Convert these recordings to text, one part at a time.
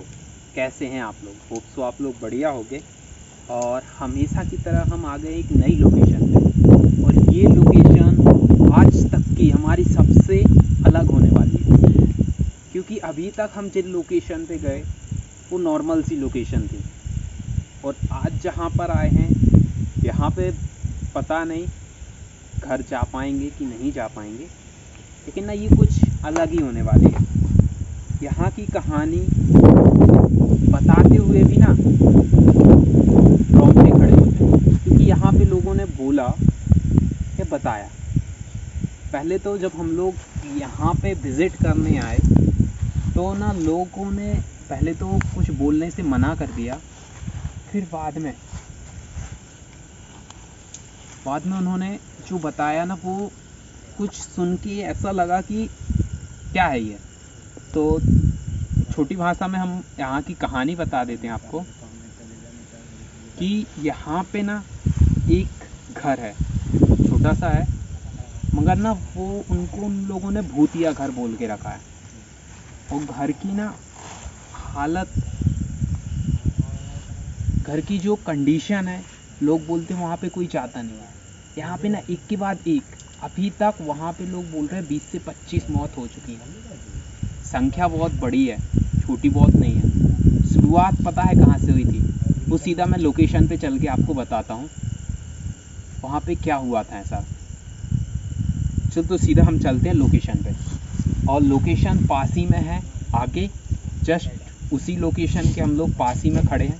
दोस्तों, कैसे हैं आप लोग? होप सो आप लोग बढ़िया होंगे। और हमेशा की तरह हम आ गए एक नई लोकेशन पे, और ये लोकेशन आज तक की हमारी सबसे अलग होने वाली है, क्योंकि अभी तक हम जिन लोकेशन पे गए वो नॉर्मल सी लोकेशन थी, और आज जहाँ पर आए हैं यहाँ पे पता नहीं घर जा पाएंगे कि नहीं जा पाएंगे, लेकिन ना ये कुछ अलग ही होने वाली है। यहाँ की कहानी बताते हुए भी ना रोंगटे खड़े होते हैं, क्योंकि यहाँ पे लोगों ने बोला या बताया। पहले तो जब हम लोग यहाँ पे विज़िट करने आए तो ना लोगों ने पहले तो कुछ बोलने से मना कर दिया, फिर बाद में उन्होंने जो बताया ना वो कुछ सुन के ऐसा लगा कि क्या है ये। तो छोटी भाषा में हम यहाँ की कहानी बता देते हैं आपको कि यहाँ पे ना एक घर है, छोटा सा है, मगर ना वो उन लोगों ने भूतिया घर बोल के रखा है। और घर की ना हालत, घर की जो कंडीशन है, लोग बोलते हैं वहाँ पे कोई जाता नहीं है। यहाँ पे ना एक के बाद एक, अभी तक वहाँ पे लोग बोल रहे हैं 20 से 25 मौत हो चुकी है। संख्या बहुत बड़ी है, छोटी बहुत नहीं है। शुरुआत पता है कहाँ से हुई थी? वो सीधा मैं लोकेशन पे चल के आपको बताता हूँ वहाँ पे क्या हुआ था ऐसा। चल तो सीधा हम चलते हैं लोकेशन पे, और लोकेशन पास ही में है आगे, जस्ट उसी लोकेशन के हम लोग पास ही में खड़े हैं।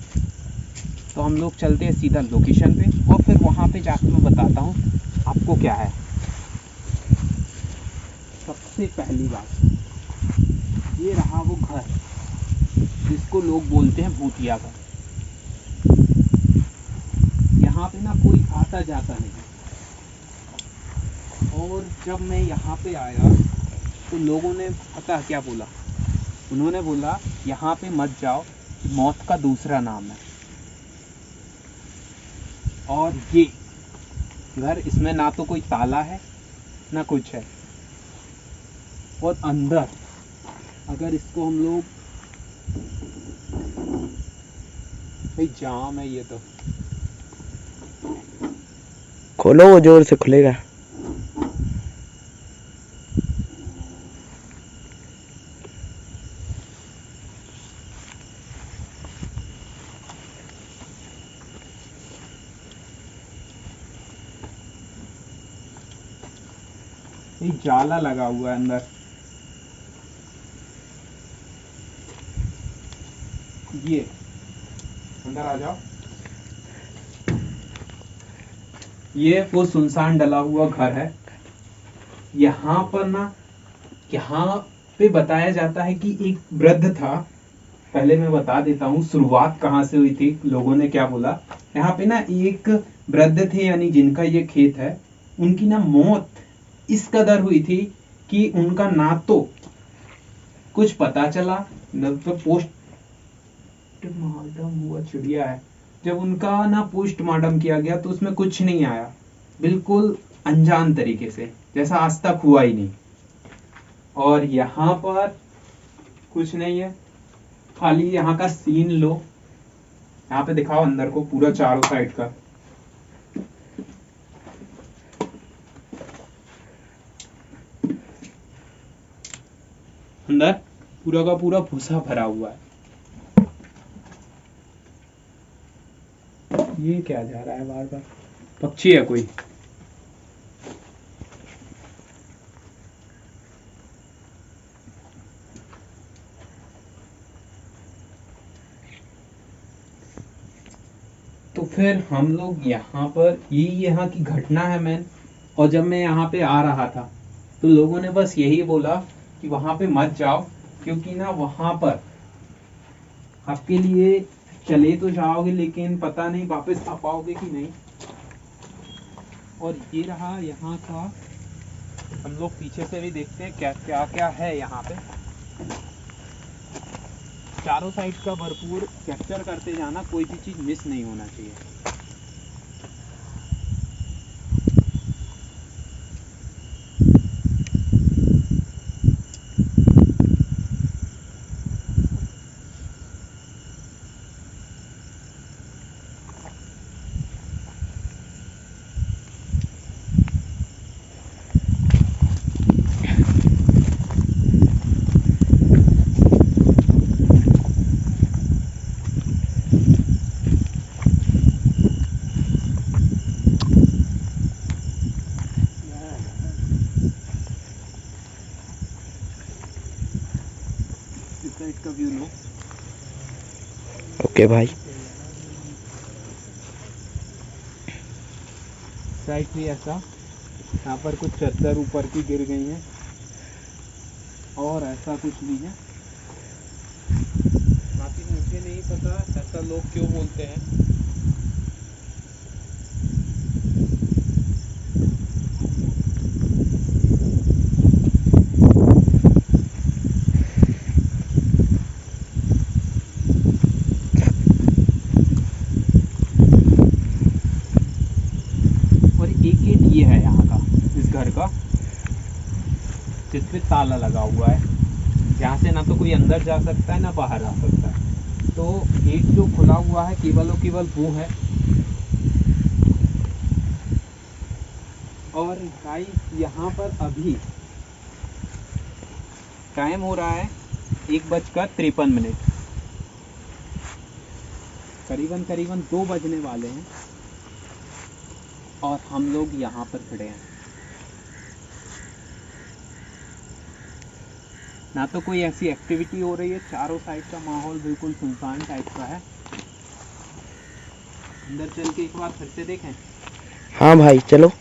तो हम लोग चलते हैं सीधा लोकेशन पे, और फिर वहाँ पे जाकर मैं बताता हूँ आपको क्या है। सबसे पहली बात, ये रहा वो घर जिसको लोग बोलते हैं भूतिया घर। यहाँ पे ना कोई आता जाता नहीं, और जब मैं यहाँ पे आया तो लोगों ने पता क्या बोला? उन्होंने बोला यहाँ पे मत जाओ, मौत का दूसरा नाम है। और ये घर, इसमें ना तो कोई ताला है ना कुछ है, और अंदर अगर इसको हम लोग, भाई जाम है ये तो, खोलो, वो जोर से खुलेगा। ये जाला लगा हुआ है अंदर। ये अंदर आ जाओ। ये वो सुनसान डला हुआ घर है। यहाँ पर ना, यहाँ पे बताया जाता है कि एक वृद्ध था। पहले मैं बता देता हूँ शुरुआत कहाँ से हुई थी, लोगों ने क्या बोला। यहाँ पे ना एक वृद्ध थे, यानी जिनका ये खेत है, उनकी ना मौत इस कदर हुई थी कि उनका ना तो कुछ पता चला, न तो पोस्टमार्टम हुआ, चिड़िया है, जब उनका ना पोस्टमार्टम किया गया तो उसमें कुछ नहीं आया, बिल्कुल अनजान तरीके से, जैसा आज तक हुआ ही नहीं। और यहाँ पर कुछ नहीं है, खाली यहाँ का सीन लो। यहाँ पे दिखाओ अंदर को, पूरा चारों साइड का। अंदर पूरा का पूरा भूसा भरा हुआ है। ये क्या जा रहा है बार बार? पक्षी है कोई? तो फिर हम लोग यहाँ पर, ये यहाँ की घटना है मैन। और जब मैं यहाँ पे आ रहा था तो लोगों ने बस यही बोला कि वहां पे मत जाओ, क्योंकि ना वहां पर आपके लिए चले तो जाओगे, लेकिन पता नहीं वापस आ पाओगे कि नहीं। और ये रहा यहाँ का, हम लोग पीछे से भी देखते हैं क्या क्या क्या है यहाँ पे। चारों साइड का भरपूर कैप्चर करते जाना, कोई भी चीज मिस नहीं होना चाहिए। साइड का व्यू लो। ओके भाई। साइड भी ऐसा, यहाँ पर कुछ चद्दर ऊपर की गिर गई हैं और ऐसा कुछ भी है। बाकी मुझे नहीं पता ऐसा लोग क्यों बोलते हैं। और एक गेट ये है यहाँ का, इस घर का, जिस पे ताला लगा हुआ है। यहाँ से ना तो कोई अंदर जा सकता है ना बाहर आ सकता है। तो गेट जो खुला हुआ है केवल और केवल वो है। और गाइस यहाँ पर अभी टाइम हो रहा है 1:53। करीबन 2 बजने वाले हैं और हम लोग यहाँ पर खड़े हैं। ना तो कोई ऐसी एक्टिविटी हो रही है, चारों साइड का माहौल बिल्कुल सुनसान टाइप का है। अंदर चल के एक बार फिर से देखें। हाँ भाई चलो।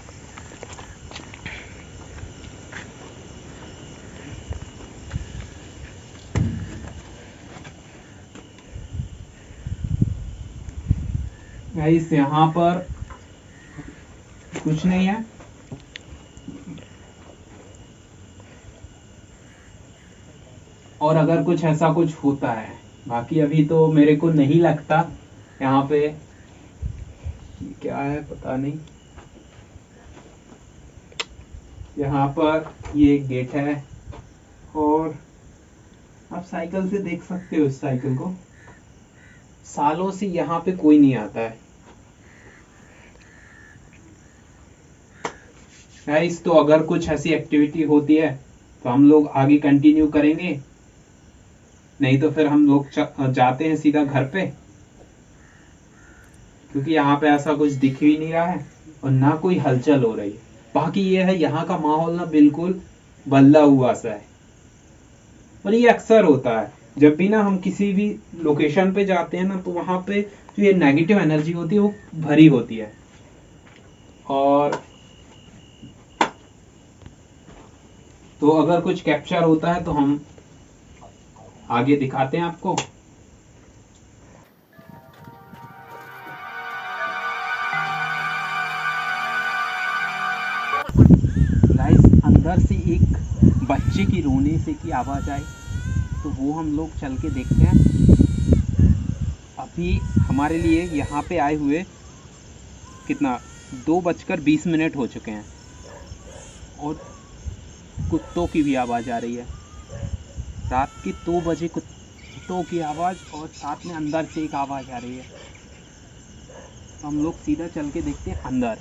गाइस यहाँ पर कुछ नहीं है। और अगर कुछ ऐसा कुछ होता है, बाकी अभी तो मेरे को नहीं लगता यहाँ पे क्या है पता नहीं। यहाँ पर ये एक गेट है और आप साइकिल से देख सकते हो इस साइकिल को। सालों से यहाँ पे कोई नहीं आता है। गाइस तो अगर कुछ ऐसी एक्टिविटी होती है तो हम लोग आगे कंटिन्यू करेंगे, नहीं तो फिर हम लोग जाते हैं सीधा घर पे, क्योंकि यहाँ पे ऐसा कुछ दिख भी नहीं रहा है और ना कोई हलचल हो रही है। बाकी ये है यहाँ का माहौल ना बिल्कुल बदला हुआ सा है। और ये अक्सर होता है जब भी ना हम किसी भी लोकेशन पे जाते हैं ना, तो वहाँ पे जो ये नेगेटिव एनर्जी होती है वो भरी होती है। और तो अगर कुछ कैप्चर होता है तो हम आगे दिखाते हैं आपको। गाइस अंदर से एक बच्चे की रोने से की आवाज आई, तो वो हम लोग चल के देखते हैं। अभी हमारे लिए यहाँ पे आए हुए कितना 2:20 हो चुके हैं और कुत्तों की भी आवाज़ आ रही है। रात के 2 बजे कुत्तों की आवाज़ और साथ में अंदर से एक आवाज़ आ रही है। तो हम लोग सीधा चल के देखते हैं अंदर।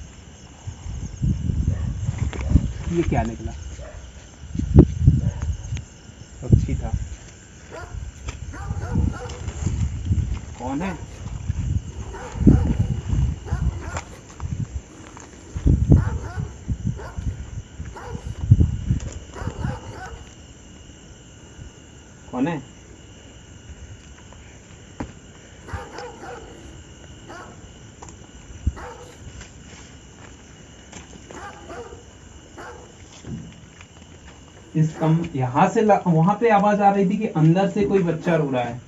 ये क्या निकला? पक्षी था। कौन है? कौन है? यहाँ से वहां पे आवाज आ रही थी कि अंदर से कोई बच्चा रो रहा है।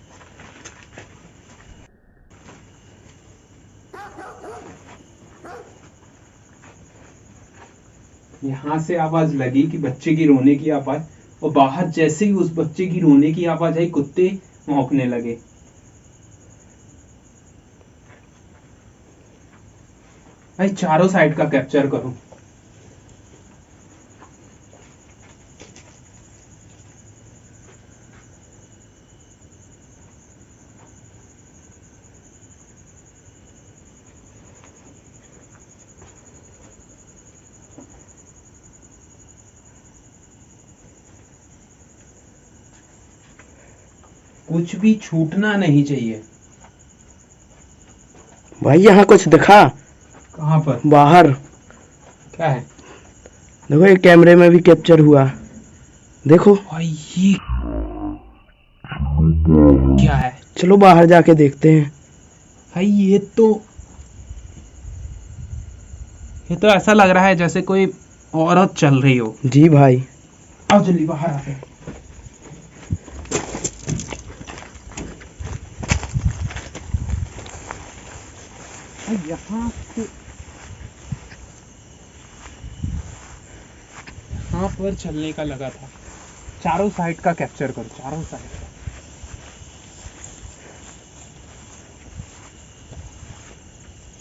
यहाँ से आवाज लगी कि बच्चे की रोने की आवाज, और बाहर जैसे ही उस बच्चे की रोने की आवाज आई कुत्ते भौंकने लगे। भाई चारों साइड का कैप्चर करो। कुछ भी छूटना नहीं चाहिए। भाई यहाँ कुछ दिखा? कहाँ पर? बाहर। क्या है? देखो ये कैमरे में भी कैप्चर हुआ, देखो। भाई ये क्या है चलो बाहर जाके देखते हैं। भाई? ये तो ऐसा लग रहा है जैसे कोई औरत चल रही हो। जी भाई। आओ जल्दी बाहर आते हैं। यहाँ पर चलने का लगा था। चारों साइड का कैप्चर करो, चारों साइड का।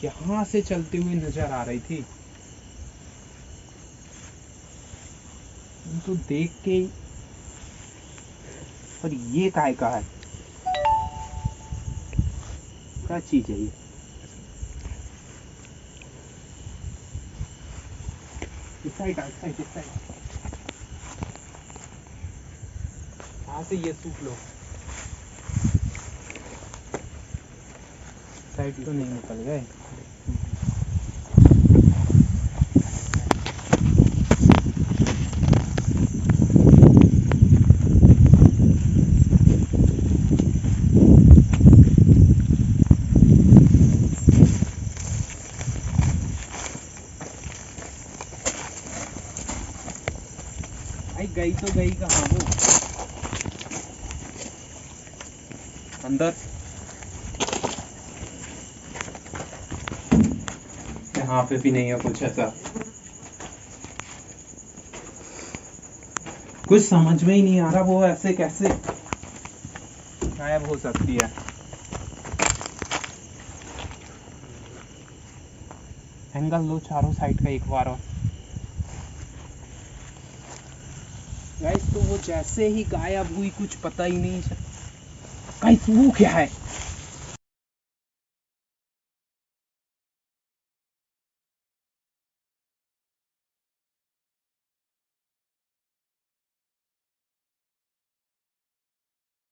यहाँ से चलती हुई नजर आ रही थी। तो देख के पर ये काय का है? क्या चीज है ये? इस साइड यहाँ से ये सूख लो। साइड तो नहीं निकल गए। गई तो गई कहाँ वो? अंदर। यहाँ पे भी नहीं है कुछ ऐसा। कुछ समझ में ही नहीं आ रहा वो ऐसे कैसे गायब हो सकती है। एंगल लो चारों साइड का एक बार और। गाइस तो वो जैसे ही गायब हुई कुछ पता ही नहीं। गाइस वो क्या है?